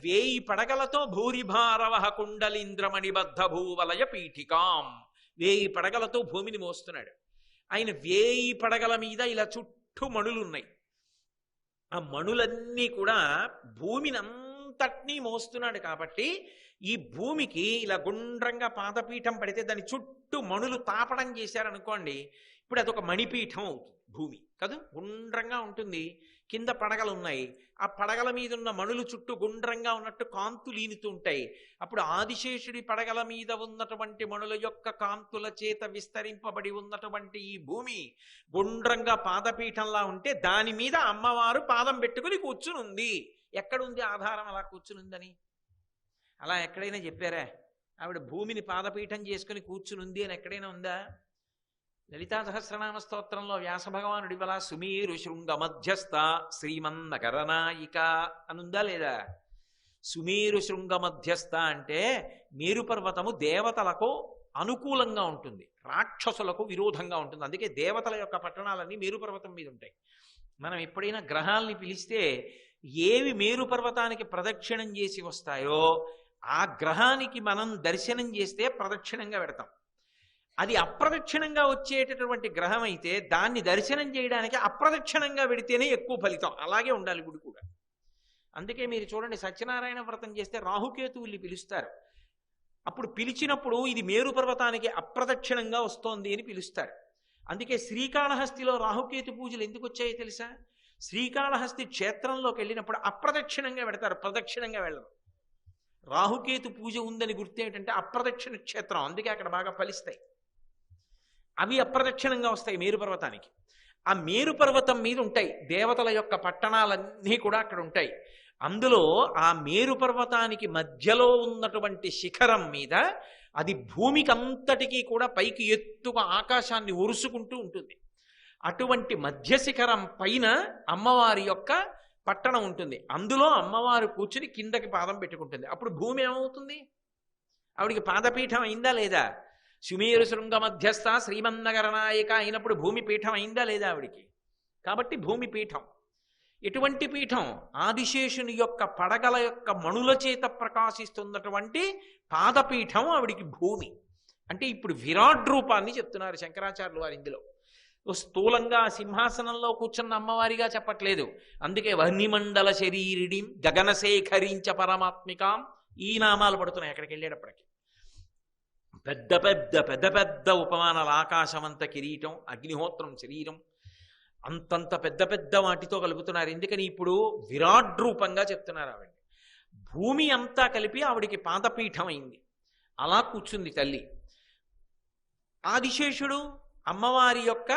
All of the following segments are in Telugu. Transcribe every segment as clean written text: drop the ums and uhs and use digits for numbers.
వేయి పడగలతో భూరిభారవహ కుండలీంద్రమణిబద్ధ భూవలయ పీఠికాం, వేయి పడగలతో భూమిని మోస్తున్నాడు. ఆయన వేయి పడగల మీద ఇలా చుట్టూ మణులున్నాయి. ఆ మణులన్నీ కూడా భూమిని అంతటినీ మోస్తున్నాడు. కాబట్టి ఈ భూమికి ఇలా గుండ్రంగా పాదపీఠం పడితే దాని చుట్టూ మణులు తాపడం చేశారనుకోండి, ఇప్పుడు అదొక మణిపీఠం అవుతుంది భూమి కాదు. గుండ్రంగా ఉంటుంది, కింద పడగలు ఉన్నాయి, ఆ పడగల మీద ఉన్న మణులు చుట్టూ గుండ్రంగా ఉన్నట్టు కాంతులు ఈనుతూ ఉంటాయి. అప్పుడు ఆదిశేషుడి పడగల మీద ఉన్నటువంటి మణుల యొక్క కాంతుల చేత విస్తరింపబడి ఉన్నటువంటి ఈ భూమి గుండ్రంగా పాదపీఠంలా ఉంటే దాని మీద అమ్మవారు పాదం పెట్టుకుని కూర్చునుంది. ఎక్కడుంది ఆధారం అలా కూర్చునుందని? అలా ఎక్కడైనా చెప్పారా? ఆవిడ భూమిని పాదపీఠం చేసుకుని కూర్చునుంది అని ఎక్కడైనా ఉందా? లలితా సహస్రనామ స్తోత్రంలో వ్యాస భగవానుడి వల్ల సుమేరు శృంగ మధ్యస్థ శ్రీమన్నకరనాయిక అనుందా లేదా? సుమేరు శృంగ మధ్యస్థ అంటే మేరు పర్వతము దేవతలకు అనుకూలంగా ఉంటుంది, రాక్షసులకు విరోధంగా ఉంటుంది. అందుకే దేవతల యొక్క పట్టణాలన్నీ మేరు పర్వతం మీద ఉంటాయి. మనం ఎప్పుడైనా గ్రహాల్ని పిలిస్తే ఏవి మేరు పర్వతానికి ప్రదక్షిణం చేసి వస్తాయో ఆ గ్రహానికి మనం దర్శనం చేస్తే ప్రదక్షిణంగా పెడతాం. అది అప్రదక్షిణంగా వచ్చేటటువంటి గ్రహం అయితే దాన్ని దర్శనం చేయడానికి అప్రదక్షిణంగా పెడితేనే ఎక్కువ ఫలితం. అలాగే ఉండాలి గుడి కూడా. అందుకే మీరు చూడండి, సత్యనారాయణ వ్రతం చేస్తే రాహుకేతువుల్ని పిలుస్తారు. అప్పుడు పిలిచినప్పుడు ఇది మేరు పర్వతానికి అప్రదక్షిణంగా వస్తోంది అని పిలుస్తారు. అందుకే శ్రీకాళహస్తిలో రాహుకేతు పూజలు ఎందుకు వచ్చాయో తెలుసా? శ్రీకాళహస్తి క్షేత్రంలోకి వెళ్ళినప్పుడు అప్రదక్షిణంగా పెడతారు, ప్రదక్షిణంగా వెళ్ళరు. రాహుకేతు పూజ ఉందని గుర్తు ఏంటంటే అప్రదక్షిణ క్షేత్రం, అందుకే అక్కడ బాగా ఫలిస్తాయి. అవి అప్రదక్షిణంగా వస్తాయి మేరు పర్వతానికి. ఆ మేరు పర్వతం మీద ఉంటాయి దేవతల యొక్క పట్టణాలన్నీ కూడా అక్కడ ఉంటాయి. అందులో ఆ మేరు పర్వతానికి మధ్యలో ఉన్నటువంటి శిఖరం మీద అది భూమికి అంతటికీ కూడా పైకి ఎత్తుగా ఆకాశాన్ని ఒరుసుకుంటూ ఉంటుంది. అటువంటి మధ్య శిఖరం పైన అమ్మవారి యొక్క పట్టణం ఉంటుంది. అందులో అమ్మవారు కూర్చుని కిందకి పాదం పెట్టుకుంటుంది. అప్పుడు భూమి ఏమవుతుంది? ఆవిడికి పాదపీఠం అయిందా లేదా? సుమేరు శృంగ మధ్యస్థ శ్రీమన్నగరనాయక అయినప్పుడు భూమి పీఠం అయిందా లేదా ఆవిడికి? కాబట్టి భూమి పీఠం. ఎటువంటి పీఠం? ఆదిశేషుని యొక్క పడగల యొక్క మణుల చేత ప్రకాశిస్తున్నటువంటి పాదపీఠం ఆవిడికి భూమి. అంటే ఇప్పుడు విరాట్ రూపాన్ని చెప్తున్నారు శంకరాచార్యులు వారు. ఇందులో స్థూలంగా సింహాసనంలో కూర్చున్న అమ్మవారిగా చెప్పట్లేదు. అందుకే వహ్నిమండల శరీరిడి గగనశేఖరించ పరమాత్మికాం ఈ నామాలు పడుతున్నాయి అక్కడికి వెళ్ళేటప్పటికి. పెద్ద పెద్ద పెద్ద పెద్ద ఉపమానాలు, ఆకాశమంత కిరీటం, అగ్నిహోత్రం శరీరం, అంతంత పెద్ద పెద్ద వాటితో కలుపుతున్నారు. ఎందుకని ఇప్పుడు విరాట్ రూపంగా చెప్తున్నారు ఆవిడ. భూమి అంతా కలిపి ఆవిడికి పాదపీఠం అయింది. అలా కూర్చుంది తల్లి. ఆదిశేషుడు అమ్మవారి యొక్క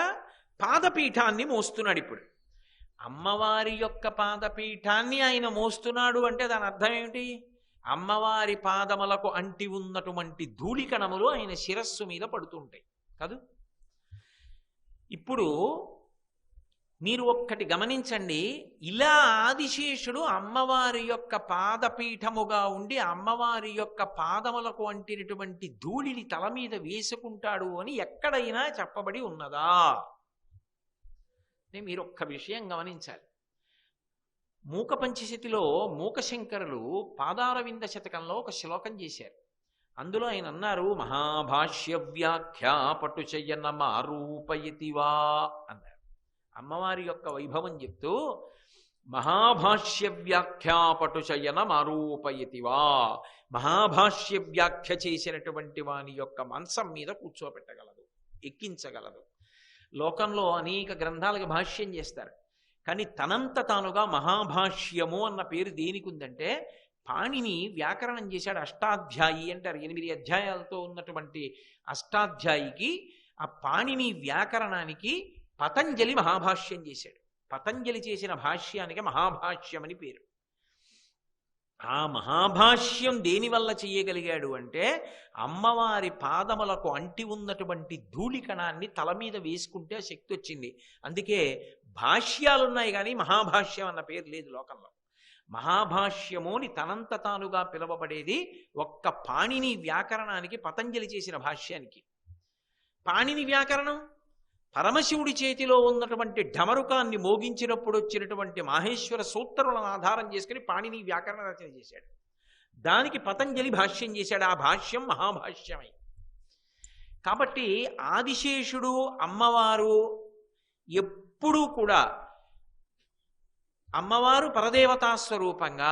పాదపీఠాన్ని మోస్తున్నాడు. ఇప్పుడు అమ్మవారి యొక్క పాదపీఠాన్ని ఆయన మోస్తున్నాడు అంటే దాని అర్థం ఏమిటి? అమ్మవారి పాదములకు అంటి ఉన్నటువంటి ధూళికణములు ఆయన శిరస్సు మీద పడుతుంటాయి కాదు. ఇప్పుడు మీరు ఒక్కటి గమనించండి, ఇలా ఆదిశేషుడు అమ్మవారి యొక్క పాదపీఠముగా ఉండి అమ్మవారి యొక్క పాదములకు అంటినటువంటి ధూళిని తల మీద వేసుకుంటాడు అని ఎక్కడైనా చెప్పబడి ఉన్నదా? మీరు ఒక్క విషయం గమనించాలి. మూక పంచశతిలో మూకశంకరులు పాదారవింద శతకంలో ఒక శ్లోకం చేశారు. అందులో ఆయన అన్నారు, మహాభాష్య వ్యాఖ్యా పటుచయన మారూపయతివా అన్నారు. అమ్మవారి యొక్క వైభవం చెప్తూ మహాభాష్య వ్యాఖ్యా పటుచయన మారూపయతివా, మహాభాష్య వ్యాఖ్య చేసినటువంటి వాని యొక్క మంచం మీద కూర్చోబెట్టగలదు, ఎక్కించగలదు. లోకంలో అనేక గ్రంథాలకు భాష్యం చేస్తారు, కానీ తనంత తానుగా మహాభాష్యము అన్న పేరు దేనికి ఉందంటే, పాణిని వ్యాకరణం చేశాడు. అష్టాధ్యాయి అంటారు. 8 అధ్యాయాలతో ఉన్నటువంటి అష్టాధ్యాయికి, ఆ పాణిని వ్యాకరణానికి పతంజలి మహాభాష్యం చేశాడు. పతంజలి చేసిన భాష్యానికి మహాభాష్యం అని పేరు. ఆ మహాభాష్యం దేనివల్ల చెయ్యగలిగాడు అంటే, అమ్మవారి పాదములకు అంటి ఉన్నటువంటి ధూళికణాన్ని తల మీద వేసుకుంటే ఆ శక్తి వచ్చింది. అందుకే భాష్యాలున్నాయి కానీ మహాభాష్యం అన్న పేరు లేదు లోకంలో. మహాభాష్యముని తనంత తానుగా పిలువబడేది ఒక్క పాణిని వ్యాకరణానికి, పతంజలి చేసిన భాష్యానికి. పాణిని వ్యాకరణం పరమశివుడి చేతిలో ఉన్నటువంటి ఢమరుకాన్ని మోగించినప్పుడు వచ్చినటువంటి మాహేశ్వర సూత్రములను ఆధారం చేసుకుని పాణిని వ్యాకరణ రచన చేశాడు. దానికి పతంజలి భాష్యం చేశాడు. ఆ భాష్యం మహాభాష్యమై. కాబట్టి ఆదిశేషుడు అమ్మవారు ఎప్పుడూ కూడా అమ్మవారు పరదేవతా స్వరూపంగా,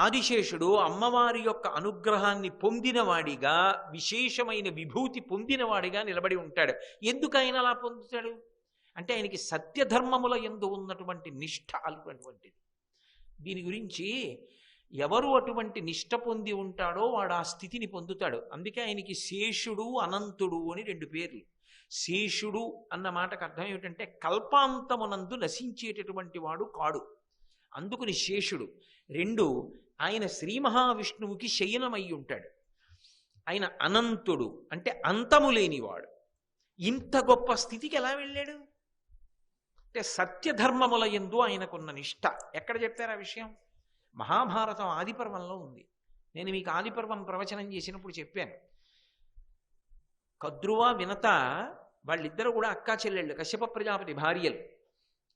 ఆదిశేషుడు అమ్మవారి యొక్క అనుగ్రహాన్ని పొందినవాడిగా, విశేషమైన విభూతి పొందినవాడిగా నిలబడి ఉంటాడు. ఎందుకు ఆయన అలా పొందుతాడు అంటే ఆయనకి సత్యధర్మముల యందు ఉన్నటువంటి నిష్ఠ అటువంటిది. దీని గురించి ఎవరు అటువంటి నిష్ఠ పొంది ఉంటాడో వాడు ఆ స్థితిని పొందుతాడు. అందుకే ఆయనకి శేషుడు అనంతుడు అని 2 పేర్లు. శేషుడు అన్న మాటకు అర్థం ఏమిటంటే కల్పాంతమునందు నశించేటటువంటి వాడు కాడు, అందుకుని శేషుడు. 2, ఆయన శ్రీ మహావిష్ణువుకి శయనమై ఉంటాడు. ఆయన అనంతుడు అంటే అంతము లేనివాడు. ఇంత గొప్ప స్థితికి ఎలా వెళ్ళాడు అంటే సత్యధర్మముల యందు ఆయనకున్న నిష్ఠ. ఎక్కడ చెప్పారు ఆ విషయం? మహాభారతం ఆదిపర్వంలో ఉంది. నేను మీకు ఆదిపర్వం ప్రవచనం చేసినప్పుడు చెప్పాను. కద్రువ వినత వాళ్ళిద్దరూ కూడా అక్కా చెల్లెళ్ళు, కశ్యప ప్రజాపతి భార్యలు.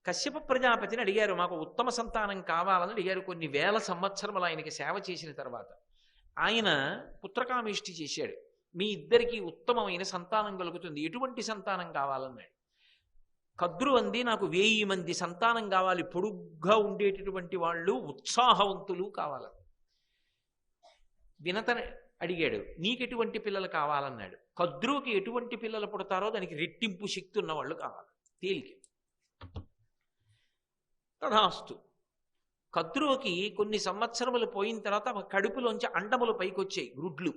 కశ్యప ప్రజాపతిని అడిగారు, మాకు ఉత్తమ సంతానం కావాలని అడిగారు. కొన్ని వేల సంవత్సరములు ఆయనకి సేవ చేసిన తర్వాత ఆయన పుత్రకామేష్టి చేశాడు. మీ ఇద్దరికీ ఉత్తమమైన సంతానం కలుగుతుంది, ఎటువంటి సంతానం కావాలన్నాడు. కద్రు అంది, నాకు 1000 మంది సంతానం కావాలి, పొడుగ్గా ఉండేటటువంటి వాళ్ళు, ఉత్సాహవంతులు కావాలని. వినతని అడిగాడు, నీకెటువంటి పిల్లలు కావాలన్నాడు. కద్రుకి ఎటువంటి పిల్లలు పుడతారో దానికి రెట్టింపు శక్తి ఉన్న వాళ్ళు కావాలి, తేలిక. తథాస్తు. కద్రుకి కొన్ని సంవత్సరములు పోయిన తర్వాత కడుపులోంచి అండములు పైకొచ్చాయి, గ్రుడ్లు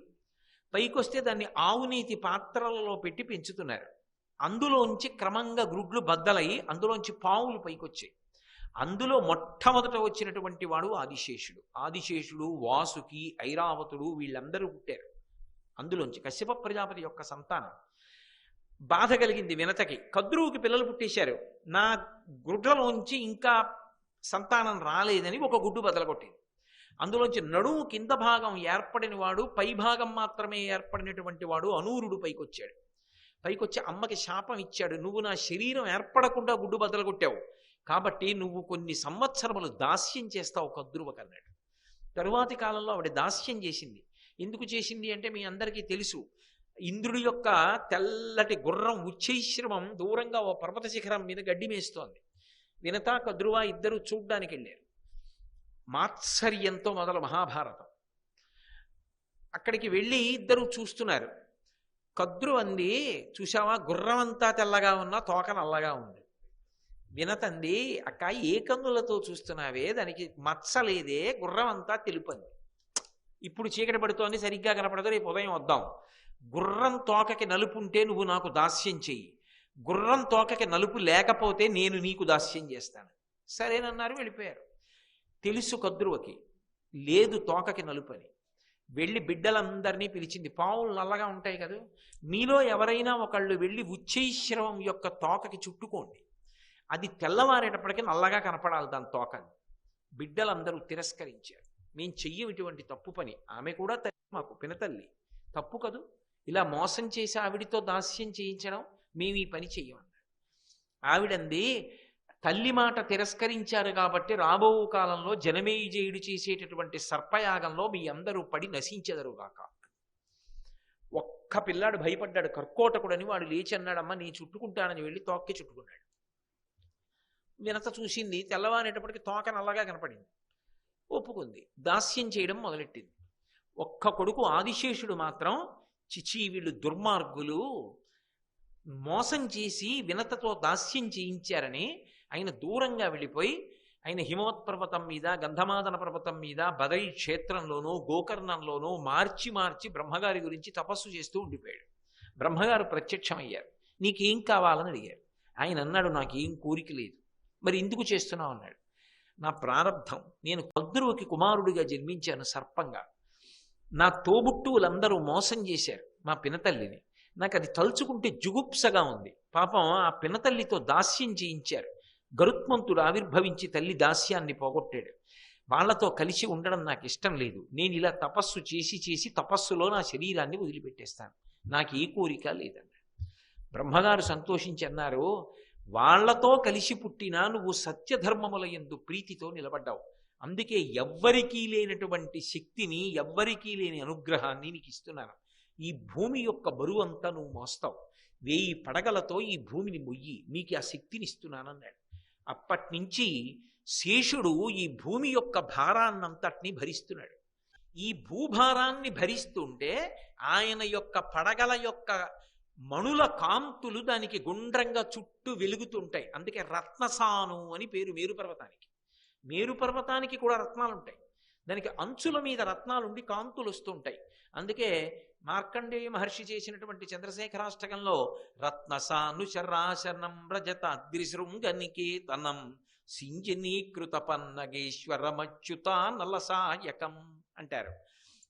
పైకొస్తే దాన్ని ఆవునీతి పాత్రలలో పెట్టి పెంచుతున్నారు. అందులోంచి క్రమంగా గ్రుడ్లు బద్దలై అందులోంచి పావులు పైకొచ్చాయి. అందులో మొట్టమొదట వచ్చినటువంటి వాడు ఆదిశేషుడు. ఆదిశేషుడు, వాసుకి, ఐరావతుడు వీళ్ళందరూ పుట్టారు అందులోంచి. కశ్యప ప్రజాపతి యొక్క సంతానం. బాధ కలిగింది వినతకి. కద్రువుకి పిల్లలు పుట్టేశారు, నా గుడ్లలోంచి ఇంకా సంతానం రాలేదని ఒక గుడ్డు బదలగొట్టింది. అందులోంచి నడుము కింద భాగం ఏర్పడిన వాడు, పై భాగం మాత్రమే ఏర్పడినటువంటి వాడు అనూరుడు పైకొచ్చాడు. పైకొచ్చి అమ్మకి శాపం ఇచ్చాడు, నువ్వు నా శరీరం ఏర్పడకుండా గుడ్డు బదలగొట్టావు కాబట్టి నువ్వు కొన్ని సంవత్సరములు దాస్యం చేస్తావు కద్రువకు అన్నాడు. తరువాతి కాలంలో ఆవిడ దాస్యం చేసింది. ఎందుకు చేసింది అంటే మీ అందరికీ తెలుసు. ఇంద్రుడి యొక్క తెల్లటి గుర్రం ఉచ్చైశ్రమం దూరంగా ఓ పర్వత శిఖరం మీద గడ్డి మేస్తోంది. వినత కద్రువ ఇద్దరు చూడ్డానికి వెళ్ళారు. మాత్సర్యంతో మొదలు మహాభారతం. అక్కడికి వెళ్ళి ఇద్దరు చూస్తున్నారు. కద్రు అంది, చూసావా గుర్రం అంతా తెల్లగా ఉన్నా తోక నల్లగా ఉంది. వినతంది, అక్క ఏ కన్నులతో చూస్తున్నావే, దానికి మచ్చలేదే, గుర్రం అంతా తెలుపంది. ఇప్పుడు చీకటి పడుతోంది, సరిగ్గా కనపడదు, రేపు ఉదయం వద్దాం. గుర్రం తోకకి నలుపు ఉంటే నువ్వు నాకు దాస్యం చెయ్యి, గుర్రం తోకకి నలుపు లేకపోతే నేను నీకు దాస్యం చేస్తాను. సరేనన్నారు, వెళ్ళిపోయారు. తెలుసు కద్రువకి లేదు తోకకి నలుపు అని. వెళ్ళి బిడ్డలందరినీ పిలిచింది. పావులు నల్లగా ఉంటాయి కదా, మీలో ఎవరైనా ఒకళ్ళు వెళ్ళి ఉచ్చైశ్రవం యొక్క తోకకి చుట్టుకోండి, అది తెల్లవారేటప్పటికీ నల్లగా కనపడాలి దాని తోకని. బిడ్డలందరూ తిరస్కరించారు. మేము చెయ్యం ఇటువంటి తప్పు పని. ఆమె కూడా తల్లి, మాకు పినతల్లి, తప్పు కదూ, ఇలా మోసం చేసి ఆవిడితో దాస్యం చేయించడం, మేము ఈ పని చెయ్యమన్నారు. ఆవిడంది, తల్లి మాట తిరస్కరించారు కాబట్టి రాబో కాలంలో జనమేజయుడు చేసేటటువంటి సర్పయాగంలో మీ అందరూ పడి నశించెదరుగాక. ఒక్క పిల్లాడు భయపడ్డాడు, కర్కోటకుడని. వాడు లేచి అన్నాడమ్మా నీ చుట్టుకుంటానని వెళ్ళి తోక్కి చుట్టుకున్నాడు. వినత చూసింది, తెల్లవారేటప్పటికి తోక నల్లగా కనపడింది. ఒప్పుకుంది, దాస్యం చేయడం మొదలెట్టింది. ఒక్క కొడుకు ఆదిశేషుడు మాత్రం, చిచి వీళ్ళు దుర్మార్గులు, మోసం చేసి వినతతో దాస్యం చేయించారని ఆయన దూరంగా వెళ్ళిపోయి ఆయన హిమవత్పర్వతం మీద, గంధమాదన పర్వతం మీద, బదరీ క్షేత్రంలోనూ గోకర్ణంలోనూ మార్చి మార్చి బ్రహ్మగారి గురించి తపస్సు చేస్తూ ఉండిపోయాడు. బ్రహ్మగారు ప్రత్యక్షమయ్యారు. నీకేం కావాలని అడిగారు. ఆయన అన్నాడు, నాకేం కోరిక లేదు. మరి ఎందుకు చేస్తున్నావు అన్నాడు. నా ప్రారంధం, నేను కద్రువుకి కుమారుడిగా జన్మించాను సర్పంగా. నా తోబుట్టువులందరూ మోసం చేశారు మా పినతల్లిని, నాకు అది తలుచుకుంటే జుగుప్సగా ఉంది. పాపం ఆ పినతల్లితో దాస్యం చేయించారు. గరుత్మంతుడు ఆవిర్భవించి తల్లి దాస్యాన్ని పోగొట్టాడు. వాళ్లతో కలిసి ఉండడం నాకు ఇష్టం లేదు. నేను ఇలా తపస్సు చేసి చేసి తపస్సులో నా శరీరాన్ని వదిలిపెట్టేస్తాను, నాకు ఏ కోరిక లేదన్నాడు. బ్రహ్మగారు సంతోషించి అన్నారు, వాళ్లతో కలిసి పుట్టినా నువ్వు సత్యధర్మముల యందు ప్రీతితో నిలబడ్డావు. అందుకే ఎవ్వరికీ లేనటువంటి శక్తిని, ఎవ్వరికీ లేని అనుగ్రహాన్ని నీకు ఇస్తున్నాను. ఈ భూమి యొక్క బరువు అంతా నువ్వు మోస్తావు. 1000 పడగలతో ఈ భూమిని మొయ్యి, నీకు ఆ శక్తిని ఇస్తున్నానన్నాడు. అప్పటి నుంచి శేషుడు ఈ భూమి యొక్క భారాన్నంతటినీ భరిస్తున్నాడు. ఈ భూభారాన్ని భరిస్తుంటే ఆయన యొక్క పడగల యొక్క మణుల కాంతులు దానికి గుండ్రంగా చుట్టూ వెలుగుతుంటాయి. అందుకే రత్నసాను అని పేరు మేరుపర్వతానికి. మేరుపర్వతానికి కూడా రత్నాలు ఉంటాయి. దానికి అంచుల మీద రత్నాలుండి కాంతులు వస్తుంటాయి. అందుకే మార్కండేయ మహర్షి చేసినటువంటి చంద్రశేఖరాష్టకంలో రత్నసాను శరాశనం రజత అగ్రిశృంగనికేతనం సింజనీకృత పన్నగేశ్వరమచ్యుత నలసాయకం అంటారు.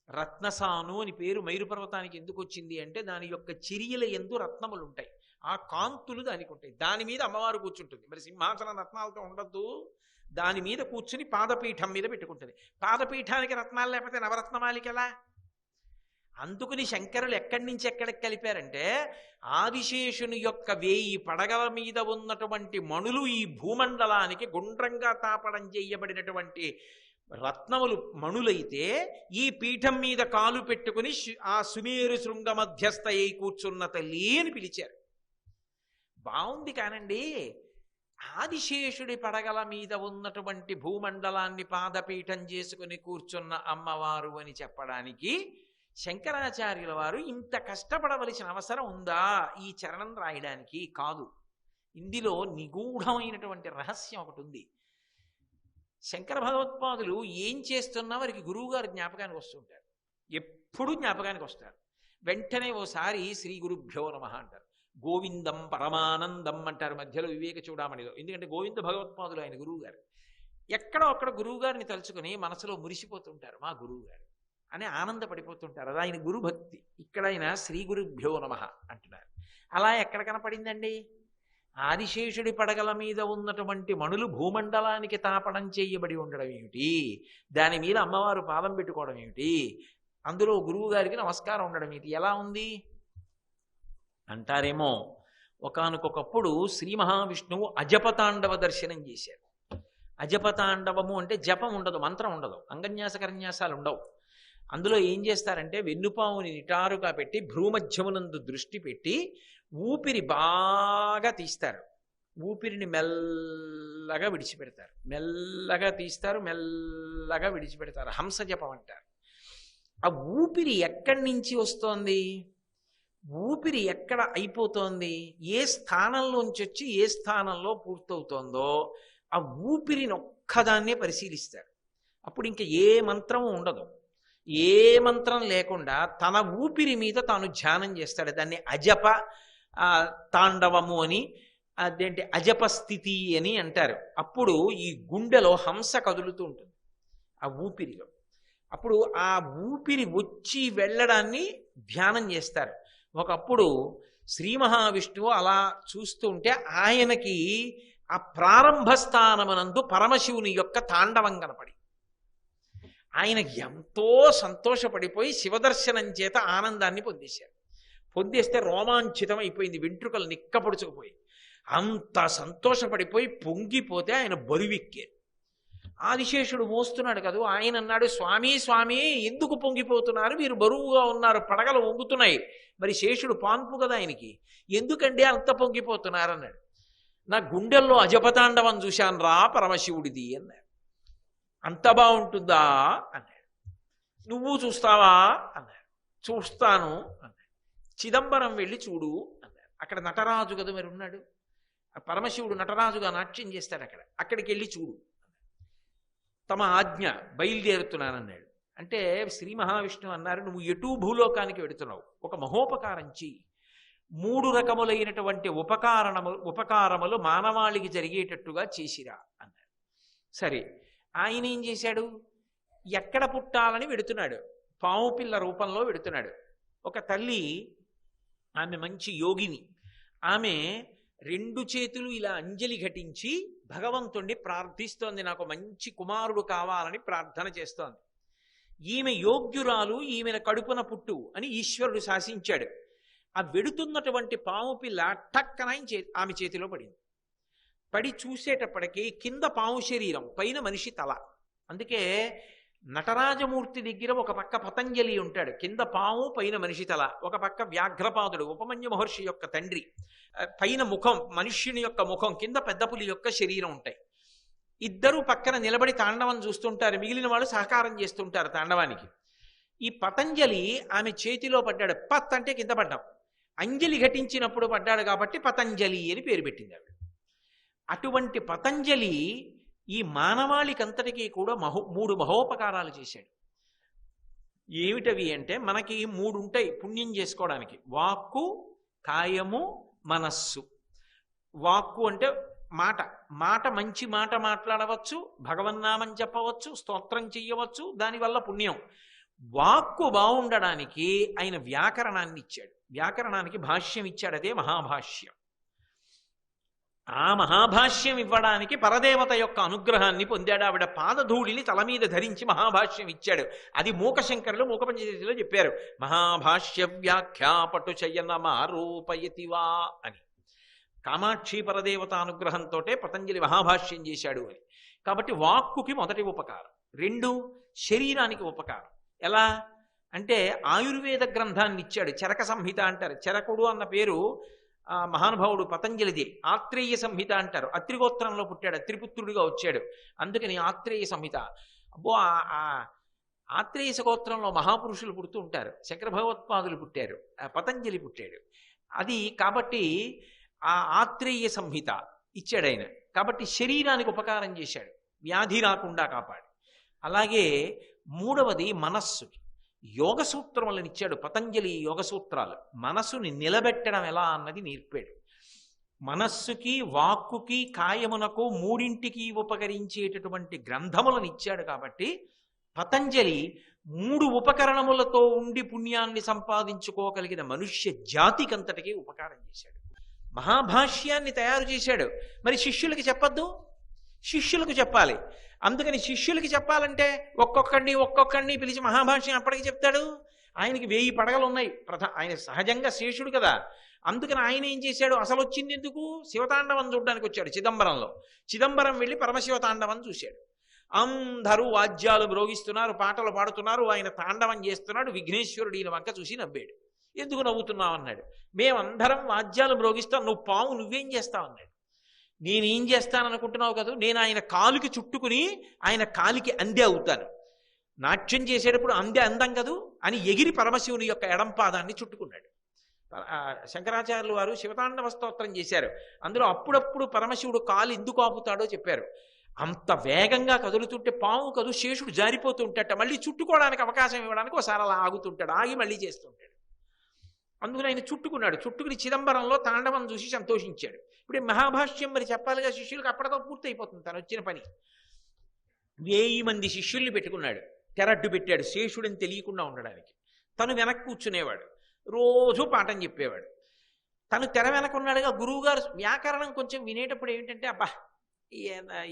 రత్నసాను అని పేరు మైరుపర్వతానికి ఎందుకు వచ్చింది అంటే దాని యొక్క చిరియల యందు రత్నములు ఉంటాయి. ఆ కాంతులు దానికి ఉంటాయి. దాని మీద అమ్మవారు కూర్చుంటుంది. మరి సింహాసనం రత్నాలతో ఉండద్దు, దాని మీద కూర్చుని పాదపీఠం మీద పెట్టుకుంటుంది. పాదపీఠానికి రత్నాలు లేకపోతే నవరత్నమాలిక ఎలా? అందుకుని శంకరులు ఎక్కడి నుంచి ఎక్కడికి కలిపారంటే ఆదిశేషుని యొక్క 1000 పడగల మీద ఉన్నటువంటి మణులు ఈ భూమండలానికి గుండ్రంగా తాపడం చేయబడినటువంటి రత్నములు మణులైతే ఈ పీఠం మీద కాలు పెట్టుకుని ఆ సుమేరు శృంగ మధ్యస్థ అయి కూర్చున్న తల్లి అని పిలిచారు. బాగుంది కానండి. ఆదిశేషుడి పడగల మీద ఉన్నటువంటి భూమండలాన్ని పాదపీఠం చేసుకుని కూర్చున్న అమ్మవారు అని చెప్పడానికి శంకరాచార్యుల వారు ఇంత కష్టపడవలసిన అవసరం ఉందా ఈ చరణం రాయడానికి? కాదు. ఇందులో నిగూఢమైనటువంటి రహస్యం ఒకటి ఉంది. శంకర భగవత్పాదులు ఏం చేస్తున్నా వారికి గురువుగారు జ్ఞాపకానికి వస్తుంటారు. ఎప్పుడూ జ్ఞాపకానికి వస్తారు. వెంటనే ఓసారి శ్రీ గురుభ్యో నమః అంటారు, గోవిందం పరమానందం అంటారు మధ్యలో వివేక చూడామణిలో. ఎందుకంటే గోవింద భగవత్పాదులు ఆయన గురువుగారు. ఎక్కడో అక్కడ గురువుగారిని తలుచుకుని మనసులో మురిసిపోతుంటారు, మా గురువుగారు అని ఆనందపడిపోతుంటారు. అది ఆయన గురుభక్తి. ఇక్కడ ఆయన శ్రీ గురుభ్యో నమః అంటున్నారు. అలా ఎక్కడ కనపడిందండి? ఆదిశేషుడి పడగల మీద ఉన్నటువంటి మణులు భూమండలానికి తాపడం చేయబడి ఉండడం ఏమిటి? దాని మీద అమ్మవారు పాదం పెట్టుకోవడం ఏమిటి? అందులో గురువు గారికి నమస్కారం ఉండడం ఏమిటి? ఎలా ఉంది అంటారేమో. ఒకానొకప్పుడు శ్రీ మహావిష్ణువు అజపతాండవ దర్శనం చేశారు. అజపతాండవము అంటే జపం ఉండదు, మంత్రం ఉండదు, అంగన్యాస కన్యాసాలు ఉండవు. అందులో ఏం చేస్తారంటే వెన్నుపావుని నిటారుగా పెట్టి భ్రూమధ్యమునందు దృష్టి పెట్టి ఊపిరి బాగా తీస్తారు. ఊపిరిని మెల్లగా విడిచిపెడతారు. మెల్లగా తీస్తారు, మెల్లగా విడిచిపెడతారు. హంస జపం అంటారు. ఆ ఊపిరి ఎక్కడి నుంచి వస్తోంది? ఊపిరి ఎక్కడ అయిపోతోంది? ఏ స్థానంలోంచి వచ్చి ఏ స్థానంలో పూర్తవుతోందో ఆ ఊపిరిని ఒక్కదాన్నే పరిశీలిస్తారు. అప్పుడు ఇంకా ఏ మంత్రము ఉండదు. ఏ మంత్రం లేకుండా తన ఊపిరి మీద తాను ధ్యానం చేస్తాడు. దాన్ని అజప తాండవము అని, అదేంటి అజప స్థితి అని అంటారు. అప్పుడు ఈ గుండెలో హంస కదులుతూ ఉంటుంది ఆ ఊపిరిలో. అప్పుడు ఆ ఊపిరి వచ్చి వెళ్ళడాన్ని ధ్యానం చేస్తారు. ఒకప్పుడు శ్రీ మహావిష్ణువు అలా చూస్తూ ఉంటే ఆయనకి ఆ ప్రారంభ స్థానమునందు పరమశివుని యొక్క తాండవం కనపడి ఆయన ఎంతో సంతోషపడిపోయి శివదర్శనం చేత ఆనందాన్ని పొందేశారు. పొందేస్తే రోమాంచితం అయిపోయింది, వెంట్రుకలు నిక్కపొడుచుకుపోయి అంత సంతోషపడిపోయి పొంగిపోతే ఆయన బరువెక్కారు. ఆదిశేషుడు మోస్తున్నాడు కదా, ఆయన అన్నాడు, స్వామి స్వామి ఎందుకు పొంగిపోతున్నారు? మీరు బరువుగా ఉన్నారు, పడగలు వంగుతున్నాయి. మరి శేషుడు పాన్పు కదా ఆయనకి, ఎందుకంటే అంత పొంగిపోతున్నారు అన్నాడు. నా గుండెల్లో అజపతాండవం చూశాను రా పరమశివుడిది అన్నాడు. అంత బాగుంటుందా అన్నాడు. నువ్వు చూస్తావా అన్నాడు. చూస్తాను అన్నాడు. చిదంబరం వెళ్ళి చూడు అన్నాడు. అక్కడ నటరాజు కదా మరి ఉన్నాడు, పరమశివుడు నటరాజుగా నాట్యం చేస్తాడు అక్కడ, అక్కడికి వెళ్ళి చూడు. తమ ఆజ్ఞ, బయలుదేరుతున్నానన్నాడు. అంటే శ్రీ మహావిష్ణువు అన్నారు, నువ్వు ఎటూ భూలోకానికి వెడుతున్నావు, ఒక మహోపకారం చెయ్యి. 3 రకములైనటువంటి ఉపకారములు మానవాళికి జరిగేటట్టుగా చేసిరా అన్నాడు. సరే, ఆయన ఏం చేశాడు? ఎక్కడ పుట్టాలని వెడుతున్నాడు, పాము పిల్ల రూపంలో వెడుతున్నాడు. ఒక తల్లి, ఆమె మంచి యోగిని, ఆమె 2 చేతులు ఇలా అంజలి ఘటించి భగవంతుణ్ణి ప్రార్థిస్తోంది, నాకు మంచి కుమారుడు కావాలని ప్రార్థన చేస్తోంది. ఈమె యోగ్యురాలు, ఈమెను కడుపున పుట్టు అని ఈశ్వరుడు శాసించాడు. ఆ వెడుతున్నటువంటి పాము పిల్ల టక్కన ఆమె చేతిలో పడింది. పడి చూసేటప్పటికి కింద పాము శరీరం, పైన మనిషి తల. అందుకే నటరాజమూర్తి దగ్గర ఒక పక్క పతంజలి ఉంటాడు, కింద పాము పైన మనిషి తల. ఒక పక్క వ్యాఘ్రపాదుడు ఉపమన్యు మహర్షి యొక్క తండ్రి, పైన ముఖం మనుష్యుని యొక్క ముఖం, కింద పెద్ద పులి యొక్క శరీరం ఉంటాయి. ఇద్దరు పక్కన నిలబడి తాండవం చూస్తుంటారు, మిగిలిన వాళ్ళు సహకారం చేస్తుంటారు తాండవానికి. ఈ పతంజలి ఆమె చేతిలో పడ్డాడు. పత్ అంటే కింద పడ్డాం, అంజలి ఘటించినప్పుడు పడ్డాడు కాబట్టి పతంజలి అని పేరు పెట్టింది ఆవిడ. అటువంటి పతంజలి ఈ మానవాళికంతటికీ కూడా 3 మహోపకారాలు చేశాడు. ఏమిటవి అంటే, మనకి 3 ఉంటాయి పుణ్యం చేసుకోవడానికి: వాక్కు, కాయము, మనస్సు. వాక్కు అంటే మాట, మంచి మాట మాట్లాడవచ్చు, భగవన్నామం చెప్పవచ్చు, స్తోత్రం చెయ్యవచ్చు, దానివల్ల పుణ్యం. వాక్కు బాగుండడానికి ఆయన వ్యాకరణాన్ని ఇచ్చాడు, వ్యాకరణానికి భాష్యం ఇచ్చాడు, అదే మహాభాష్యం. ఆ మహాభాష్యం ఇవ్వడానికి పరదేవత యొక్క అనుగ్రహాన్ని పొందాడు. ఆవిడ పాదధూళిని తల మీద ధరించి మహాభాష్యం ఇచ్చాడు. అది మూకశంకరులు మూకపంచదశిలో చెప్పారు, మహాభాష్య వ్యాఖ్యాపటు శయనమారూపయతివా అని. కామాక్షి పరదేవత అనుగ్రహంతో పతంజలి మహాభాష్యం చేశాడు అని. కాబట్టి వాక్కుకి మొదటి ఉపకారం. 2 శరీరానికి ఉపకారం. ఎలా అంటే, ఆయుర్వేద గ్రంథాన్ని ఇచ్చాడు, చరక సంహిత అంటారు. చరకుడు అన్న పేరు మహానుభావుడు పతంజలిది. ఆత్రేయ సంహిత అంటారు, అత్రిగోత్రంలో పుట్టాడు, అత్రిపుత్రుడిగా వచ్చాడు, అందుకని ఆత్రేయ సంహిత. అబ్బో, ఆత్రేయ గోత్రంలో మహాపురుషులు పుడుతూ ఉంటారు. శంకర భగవత్పాదులు పుట్టారు, పతంజలి పుట్టాడు. అది కాబట్టి ఆ ఆత్రేయ సంహిత ఇచ్చాడు ఆయన. కాబట్టి శరీరానికి ఉపకారం చేశాడు, వ్యాధి రాకుండా కాపాడు. అలాగే 3వది మనస్సుకి యోగ సూత్రములను ఇచ్చాడు పతంజలి. యోగ సూత్రాలు మనస్సుని నిలబెట్టడం ఎలా అన్నది నేర్పాడు. మనస్సుకి, వాక్కుకి, కాయమునకు 3ంటికి ఉపకరించేటటువంటి గ్రంథములను ఇచ్చాడు. కాబట్టి పతంజలి 3 ఉపకరణములతో ఉండి పుణ్యాన్ని సంపాదించుకోగలిగిన మనుష్య జాతికంతటికి ఉపకారం చేశాడు. మహాభాష్యాన్ని తయారు చేశాడు. మరి శిష్యులకి చెప్పద్దు, శిష్యులకు చెప్పాలి. అందుకని శిష్యులకి చెప్పాలంటే ఒక్కొక్కడిని పిలిచి మహాభాష్యం అప్పటికి చెప్తాడు. ఆయనకి 1000 పడగలు ఉన్నాయి, ఆయన సహజంగా శేషుడు కదా. అందుకని ఆయన ఏం చేశాడు, అసలు వచ్చింది ఎందుకు, శివతాండవం చూడడానికి వచ్చాడు చిదంబరంలో. చిదంబరం వెళ్ళి పరమశివతాండవం చూశాడు. అందరూ వాద్యాలు మ్రోగిస్తున్నారు, పాటలు పాడుతున్నారు, ఆయన తాండవం చేస్తున్నాడు. విఘ్నేశ్వరుడు ఈయన వంక చూసి నవ్వాడు. ఎందుకు నవ్వుతున్నావు అన్నాడు. మేమందరం వాద్యాలు మ్రోగిస్తాం, నువ్వు పాము నువ్వేం చేస్తావు అన్నాడు. నేనేం చేస్తాననుకుంటున్నావు కదా, నేను ఆయన కాలుకి చుట్టుకుని ఆయన కాలికి అందే అవుతాను. నాట్యం చేసేటప్పుడు అందే అందం కదూ అని ఎగిరి పరమశివుని యొక్క ఎడంపాదాన్ని చుట్టుకున్నాడు. శంకరాచార్యులు వారు శివతాండవ స్తోత్రం చేశారు. అందులో అప్పుడప్పుడు పరమశివుడు కాలు ఎందుకు ఆపుతాడో చెప్పారు. అంత వేగంగా కదులుతుంటే పాము కదు శేషుడు జారిపోతూ ఉంటాట, మళ్ళీ చుట్టుకోవడానికి అవకాశం ఇవ్వడానికి ఒకసారి అలా ఆగుతుంటాడు, ఆగి మళ్ళీ చేస్తుంటాడు. అందుకని ఆయన చుట్టుకున్నాడు. చుట్టుకుని చిదంబరంలో తాండవం చూసి సంతోషించాడు. ఇప్పుడు మహాభాష్యం మరి చెప్పాలిగా శిష్యులకు, అప్పటితో పూర్తి అయిపోతుంది తను వచ్చిన పని. 1000 మంది శిష్యుల్ని పెట్టుకున్నాడు, తెరడ్డు పెట్టాడు శేషుడని తెలియకుండా ఉండడానికి. తను వెనక్కి కూర్చునేవాడు, రోజు పాఠం చెప్పేవాడు. తను తెర వెనకున్నాడుగా. గురువుగారు వ్యాకరణం కొంచెం వినేటప్పుడు ఏమిటంటే, అబ్బా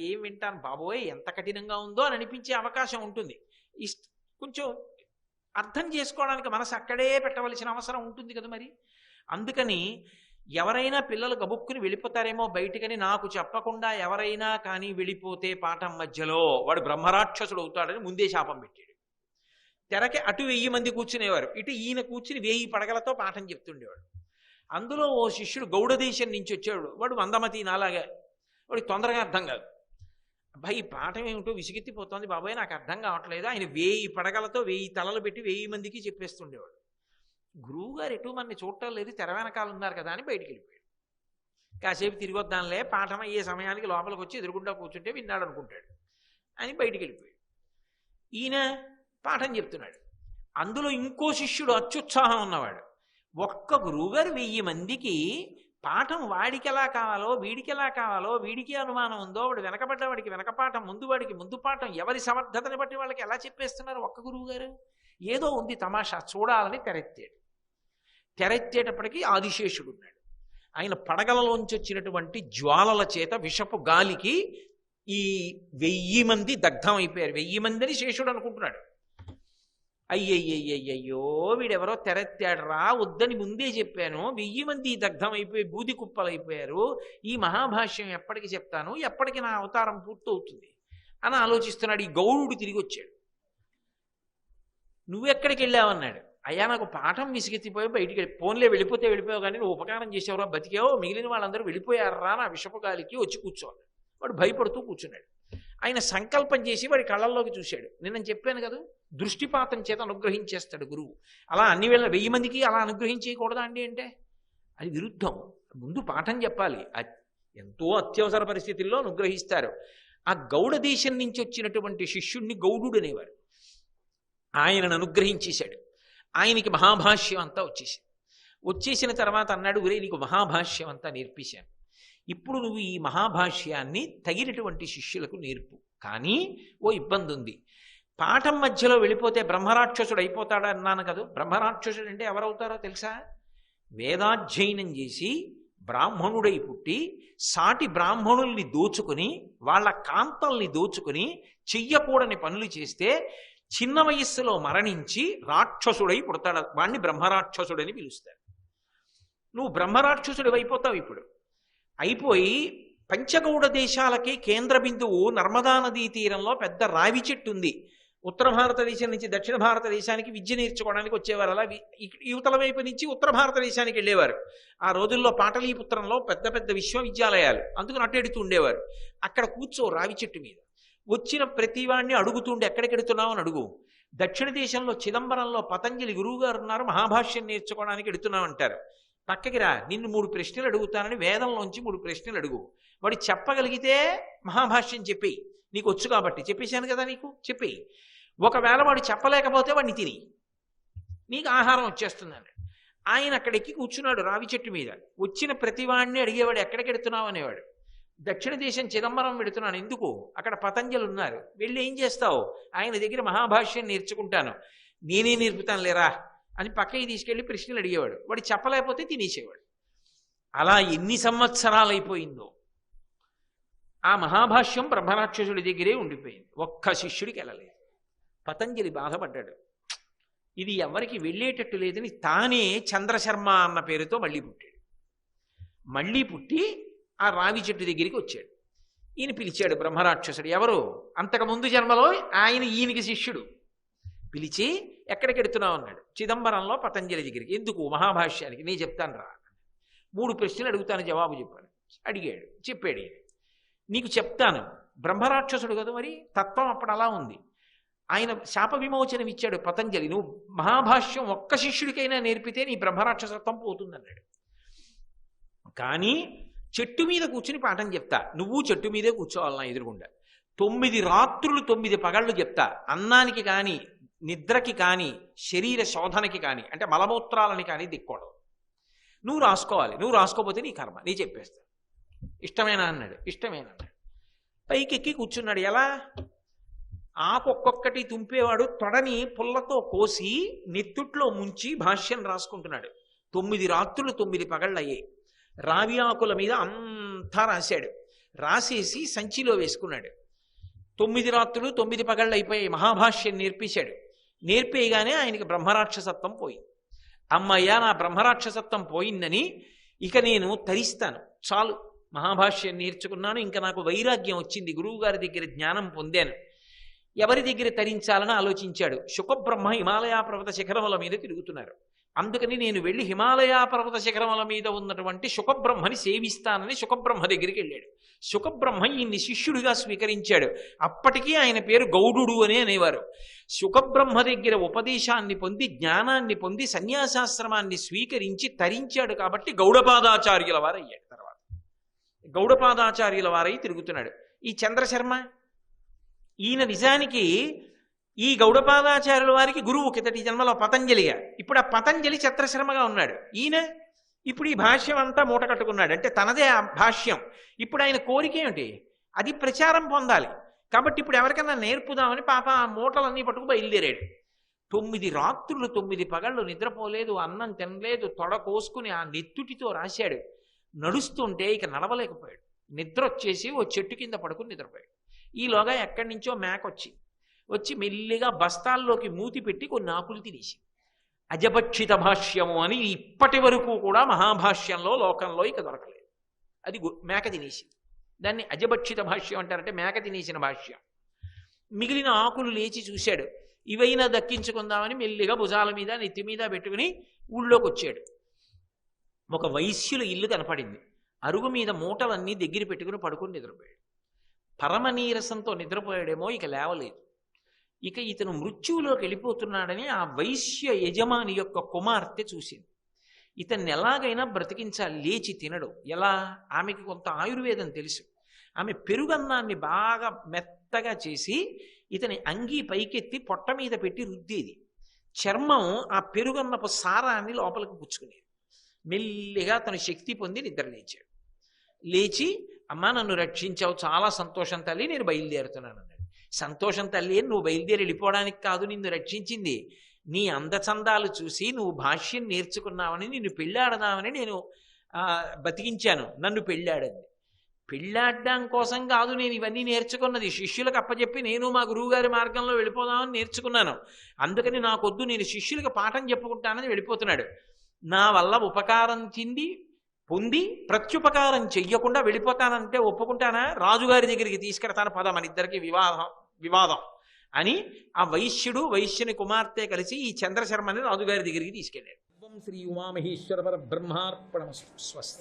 ఏం వింటాను బాబోయ్ ఎంత కఠినంగా ఉందో అని అనిపించే అవకాశం ఉంటుంది. కొంచెం అర్థం చేసుకోవడానికి మనసు అక్కడే పెట్టవలసిన అవసరం ఉంటుంది కదా మరి. అందుకని ఎవరైనా పిల్లలు గబుక్కుని వెళ్ళిపోతారేమో బయటికని నాకు చెప్పకుండా ఎవరైనా కానీ వెళ్ళిపోతే పాఠం మధ్యలో వాడు బ్రహ్మరాక్షసుడు అవుతాడని ముందే శాపం పెట్టాడు. తెరకి అటు 1000 మంది కూర్చునేవారు, ఇటు ఈయన కూర్చుని 1000 పడగలతో పాఠం చెప్తుండేవాడు. అందులో ఓ శిష్యుడు గౌడదేశం నుంచి వచ్చాడు. వాడు మందమతి నాలాగా, వాడికి తొందరగా అర్థం కాదు. అబ్బాయి ఈ పాఠం ఏమిటో విసిగెత్తిపోతుంది బాబాయ్, నాకు అర్థం కావట్లేదు. ఆయన 1000 పడగలతో 1000 తలలు పెట్టి 1000 మందికి చెప్పేస్తుండేవాడు. గురువుగారు ఎటు మనని చూడటం లేదు, తెర వెనకాల ఉన్నారు కదా అని బయటికి వెళ్ళిపోయాడు. కాసేపు తిరిగి వద్దాంలే, పాఠం అయ్యే సమయానికి లోపలికి వచ్చి ఎదురుగుండా కూర్చుంటే విన్నాడు అనుకుంటాడు అని బయటికి వెళ్ళిపోయాడు. ఈయన పాఠం చెప్తున్నాడు. అందులో ఇంకో శిష్యుడు అత్యుత్సాహం ఉన్నవాడు. ఒక్క గురువుగారు 1000 మందికి పాఠం వాడికి ఎలా కావాలో వీడికి ఎలా కావాలో, వీడికి అనుమానం ఉందో వాడు వెనకబడ్డ వాడికి వెనక పాఠం, ముందు వాడికి ముందు పాఠం, ఎవరి సమర్థతని బట్టి వాళ్ళకి ఎలా చెప్పేస్తున్నారు ఒక్క గురువు గారు. ఏదో ఉంది తమాషా, చూడాలని తెరెత్తాడు. తెరెత్తేటప్పటికీ ఆదిశేషుడు ఉన్నాడు. ఆయన పడగలలోంచి వచ్చినటువంటి జ్వాలల చేత విషపు గాలికి ఈ 1000 మంది దగ్ధం అయిపోయారు. 1000 మందిని శేషుడు అనుకుంటున్నాడు. అయ్యయ్యయ్యయ్యో వీడెవరో తెరెత్తాడరా, వద్దని ముందే చెప్పాను, 1000 మంది దగ్ధం అయిపోయి బూది కుప్పలైపోయారు, ఈ మహాభాష్యం ఎప్పటికి చెప్తాను, ఎప్పటికి నా అవతారం పూర్తవుతుంది అని ఆలోచిస్తున్నాడు. ఈ గౌడుడు తిరిగి వచ్చాడు. నువ్వెక్కడికి వెళ్ళావన్నాడు. అయ్యా నాకు పాఠం విసిగెత్తిపోయి బయటికి ఫోన్లే వెళ్ళిపోతే వెళ్ళిపోయావు, కానీ నువ్వు ఉపకారం చేసేవరా, బతికావో, మిగిలిన వాళ్ళందరూ వెళ్ళిపోయారా నా విషపగాలికి, వచ్చి కూర్చోవాలి. వాడు భయపడుతూ కూర్చున్నాడు. ఆయన సంకల్పం చేసి వాడి కళ్ళల్లోకి చూశాడు. నేను చెప్పాను కదా, దృష్టిపాతం చేత అనుగ్రహించేస్తాడు గురువు. అలా అన్ని వేళ 1000 మందికి అలా అనుగ్రహించేయకూడదా అండి అంటే అది విరుద్ధం. ముందు పాఠం చెప్పాలి. ఎంతో అత్యవసర పరిస్థితుల్లో అనుగ్రహిస్తారు. ఆ గౌడ దేశం నుంచి వచ్చినటువంటి శిష్యుణ్ణి గౌడుడు అనేవారు. ఆయనను అనుగ్రహించేశాడు. ఆయనకి మహాభాష్యం అంతా వచ్చేసిన తర్వాత అన్నాడు, ఒరే నీకు మహాభాష్యం అంతా నేర్పించాను, ఇప్పుడు నువ్వు ఈ మహాభాష్యాన్ని తగినటువంటి శిష్యులకు నేర్పు. కానీ ఓ ఇబ్బంది ఉంది, పాఠం మధ్యలో వెళ్ళిపోతే బ్రహ్మరాక్షసుడు అయిపోతాడా అన్నాను కదా. బ్రహ్మరాక్షసుడు అంటే ఎవరవుతారో తెలుసా? వేదాధ్యయనం చేసి బ్రాహ్మణుడై పుట్టి సాటి బ్రాహ్మణుల్ని దోచుకుని వాళ్ళ కాంతల్ని దోచుకుని చెయ్యకూడని పనులు చేస్తే చిన్న వయస్సులో మరణించి రాక్షసుడై పుడతాడు. వాణ్ణి బ్రహ్మరాక్షసుడని పిలుస్తారు. నువ్వు బ్రహ్మరాక్షసుడు అయిపోతావు. ఇప్పుడు అయిపోయి పంచగౌడ దేశాలకి కేంద్ర బిందువు నర్మదా నదీ తీరంలో పెద్ద రావి చెట్టు ఉంది. ఉత్తర భారతదేశం నుంచి దక్షిణ భారతదేశానికి విద్య నేర్చుకోవడానికి వచ్చేవారు. అలా యువతల వైపు నుంచి ఉత్తర భారతదేశానికి వెళ్ళేవారు. ఆ రోజుల్లో పాటలీపుత్రంలో పెద్ద పెద్ద విశ్వవిద్యాలయాలు, అందుకని అట్టెడుతూ ఉండేవారు. అక్కడ కూర్చో రావి చెట్టు మీద. వచ్చిన ప్రతివాడిని అడుగుతుండే ఎక్కడికెడుతున్నావు అని అడుగు. దక్షిణ దేశంలో చిదంబరంలో పతంజలి గురువు గారు ఉన్నారు, మహాభాష్యం నేర్చుకోవడానికి ఎడుతున్నావు అంటారు. పక్కకి రా, నిన్ను 3 ప్రశ్నలు అడుగుతానని వేదంలోంచి 3 ప్రశ్నలు అడుగు. వాడు చెప్పగలిగితే మహాభాష్యం చెప్పేయి, నీకు వచ్చు కాబట్టి. చెప్పేశాను కదా నీకు, చెప్పేయి. ఒకవేళ వాడు చెప్పలేకపోతే వాడిని తిని నీకు ఆహారం వచ్చేస్తుందండి. ఆయన అక్కడెక్కి కూర్చున్నాడు రావి చెట్టు మీద. వచ్చిన ప్రతివాడిని అడిగేవాడు ఎక్కడికెడుతున్నావు అనేవాడు. దక్షిణ దేశం చిదంబరం పెడుతున్నాను. ఎందుకు? అక్కడ పతంజలు ఉన్నారు. వెళ్ళి ఏం చేస్తావు? ఆయన దగ్గర మహాభాష్యం నేర్చుకుంటాను. నేనే నేర్పుతాను లేరా అని పక్కకి తీసుకెళ్లి ప్రశ్నలు అడిగేవాడు. వాడు చెప్పలేకపోతే తినేసేవాడు. అలా ఎన్ని సంవత్సరాలు అయిపోయిందో ఆ మహాభాష్యం బ్రహ్మరాక్షసుడి దగ్గరే ఉండిపోయింది. ఒక్క శిష్యుడికి వెళ్ళలేదు. పతంజలి బాధపడ్డాడు. ఇది ఎవరికి వెళ్ళేటట్టు లేదని తానే చంద్రశర్మ అన్న పేరుతో మళ్ళీ పుట్టాడు. మళ్ళీ పుట్టి ఆ రావి చెట్టు దగ్గరికి వచ్చాడు. ఈయన పిలిచాడు బ్రహ్మరాక్షసుడు. ఎవరు? అంతకుముందు జన్మలో ఆయన ఈయనకి శిష్యుడు. పిలిచి ఎక్కడికి ఎడుతున్నావు అన్నాడు. చిదంబరంలో పతంజలి దగ్గరికి. ఎందుకు? మహాభాష్యానికి. నేను చెప్తాను రా. 3 ప్రశ్నలు అడుగుతాను, జవాబు చెప్పాను. అడిగాడు, చెప్పాడు. ఈయన నీకు చెప్తాను. బ్రహ్మరాక్షసుడు కదా, మరి తత్వం అప్పుడు అలా ఉంది. ఆయన శాప విమోచనం ఇచ్చాడు పతంజలి. నువ్వు మహాభాష్యం ఒక్క శిష్యుడికైనా నేర్పితే నీ బ్రహ్మరాక్షసత్వం పోతుందన్నాడు. కానీ చెట్టు మీద కూర్చుని పాఠం చెప్తా, నువ్వు చెట్టు మీదే కూర్చోవాలి నా ఎదురుగుండా. 9 రాత్రులు 9 పగళ్ళు చెప్తా. అన్నానికి కానీ, నిద్రకి కానీ, శరీర శోధనకి కానీ, అంటే మలమూత్రాలని కానీ దిక్కోవడం. నువ్వు రాసుకోవాలి. నువ్వు రాసుకోపోతే నీ కర్మ, నీ చెప్పేస్తా. ఇష్టమేనా అన్నాడు. ఇష్టమేనా అన్నాడు. పైకెక్కి కూర్చున్నాడు. ఎలా? ఆకొక్కొక్కటి తుంపేవాడు తొడని పుల్లతో కోసి నెత్తుట్లో ముంచి భాష్యం రాసుకుంటున్నాడు. 9 రాత్రులు 9 పగళ్ళు అయ్యాయి. రావి ఆకుల మీద అంతా రాశాడు. రాసేసి సంచిలో వేసుకున్నాడు. 9 రాత్రులు 9 పగళ్ళు అయిపోయాయి. మహాభాష్యం నేర్పించాడు. నేర్పేయగానే ఆయనకి బ్రహ్మరాక్షసత్వం పోయింది. అమ్మయ్యా, నా బ్రహ్మరాక్షసత్వం పోయిందని ఇక నేను తరిస్తాను, చాలు, మహాభాష్యం నేర్చుకున్నాను, ఇంకా నాకు వైరాగ్యం వచ్చింది, గురువు గారి దగ్గర జ్ఞానం పొందాను. ఎవరి దగ్గర తరించాలని ఆలోచించాడు. శుకబ్రహ్మ హిమాలయ పర్వత శిఖరముల మీద తిరుగుతున్నారు. అందుకని నేను వెళ్ళి హిమాలయ పర్వత శిఖరముల మీద ఉన్నటువంటి శుకబ్రహ్మని సేవిస్తానని శుకబ్రహ్మ దగ్గరికి వెళ్ళాడు. శుకబ్రహ్మ ఈయన్ని శిష్యుడిగా స్వీకరించాడు. అప్పటికీ ఆయన పేరు గౌడుడు అని అనేవారు. శుకబ్రహ్మ దగ్గర ఉపదేశాన్ని పొంది, జ్ఞానాన్ని పొంది, సన్యాసాశ్రమాన్ని స్వీకరించి తరించాడు. కాబట్టి గౌడపాదాచార్యుల వారయ్యాడు. తర్వాత గౌడపాదాచార్యుల వారై తిరుగుతున్నాడు. ఈ చంద్రశర్మ ఈయన నిజానికి ఈ గౌడపాదాచార్యుల వారికి గురువు కిందటి జన్మలో పతంజలిగా. ఇప్పుడు ఆ పతంజలి చంద్రశర్మగా ఉన్నాడు. ఈయన ఇప్పుడు ఈ భాష్యం అంతా మూట కట్టుకున్నాడు. అంటే తనదే ఆ భాష్యం. ఇప్పుడు ఆయన కోరిక ఏమిటి? అది ప్రచారం పొందాలి. కాబట్టి ఇప్పుడు ఎవరికైనా నేర్పుదామని పాప ఆ మూటలన్నీ పట్టుకు బయలుదేరాడు. 9 రాత్రులు 9 పగళ్ళు నిద్రపోలేదు, అన్నం తినలేదు, తొడ కోసుకుని ఆ నెత్తుటితో రాశాడు. నడుస్తుంటే ఇక నడవలేకపోయాడు. నిద్ర వచ్చేసి ఓ చెట్టు కింద పడుకుని నిద్రపోయాడు. ఈలోగా ఎక్కడి నుంచో మేక వచ్చింది. వచ్చి మెల్లిగా బస్తాల్లోకి మూతి పెట్టి కొన్ని ఆకులు తినేసి అజభక్షిత భాష్యము అని ఇప్పటి వరకు కూడా మహాభాష్యంలో లోకంలో ఇక దొరకలేదు. అది మేక తినేసి దాన్ని అజభక్షిత భాష్యం అంటారంటే మేక తినేసిన భాష్యం. మిగిలిన ఆకులు లేచి చూశాడు, ఇవైనా దక్కించుకుందామని మెల్లిగా భుజాల మీద నెత్తి మీద పెట్టుకుని ఊళ్ళోకి వచ్చాడు. ఒక వైశ్యుల ఇల్లు కనపడింది. అరుగు మీద మూటలన్నీ దగ్గర పెట్టుకుని పడుకుని నిద్రపోయాడు. పరమ నీరసంతో నిద్రపోయాడేమో, ఇక లేవలేదు. ఇక ఇతను మృత్యువులోకి వెళ్ళిపోతున్నాడని ఆ వైశ్య యజమాని యొక్క కుమార్తె చూసింది. ఇతన్ని ఎలాగైనా బ్రతికించాలి, లేచి తినడు. ఎలా? ఆమెకి కొంత ఆయుర్వేదం తెలుసు. ఆమె పెరుగన్నాన్ని బాగా మెత్తగా చేసి ఇతని అంగీ పైకెత్తి పొట్ట మీద పెట్టి రుద్దేది. చర్మం ఆ పెరుగన్నపు సారాన్ని లోపలికి పుచ్చుకునేది. మెల్లిగా తను శక్తి పొంది నిద్ర లేచాడు. లేచి, అమ్మా నన్ను రక్షించావు, చాలా సంతోషం తల్లి, నేను బయలుదేరుతున్నాను అన్నాడు. సంతోషం తల్లి, నువ్వు బయలుదేరి వెళ్ళిపోవడానికి కాదు నిన్ను రక్షించింది. నీ అందచందాలు చూసి నువ్వు భాష్యం నేర్చుకున్నావని, నిన్ను పెళ్ళాడదామని నేను బతికించాను. నన్ను పెళ్ళాడింది. పెళ్ళాడడం కోసం కాదు నేను ఇవన్నీ నేర్చుకున్నది. శిష్యులకు అప్పచెప్పి నేను మా గురువుగారి మార్గంలో వెళ్ళిపోదామని నేర్చుకున్నాను. అందుకని నాకొద్దు, నేను శిష్యులకు పాఠం చెప్పుకుంటానని వెళ్ళిపోతున్నాడు. నా వల్ల ఉపకారం పొంది ప్రత్యుపకారం చెయ్యకుండా వెళ్ళిపోతానంటే ఒప్పుకుంటానా? రాజుగారి దగ్గరికి తీసుకెడతాను, పద, మన ఇద్దరికి వివాదం అని ఆ వైశ్యుని కుమార్తె కలిసి ఈ చంద్రశర్మని రాజుగారి దగ్గరికి తీసుకెళ్ళాడు. శ్రీ ఉమామహేశ్వర పరబ్రహ్మార్పణమస్తు. స్వస్తి.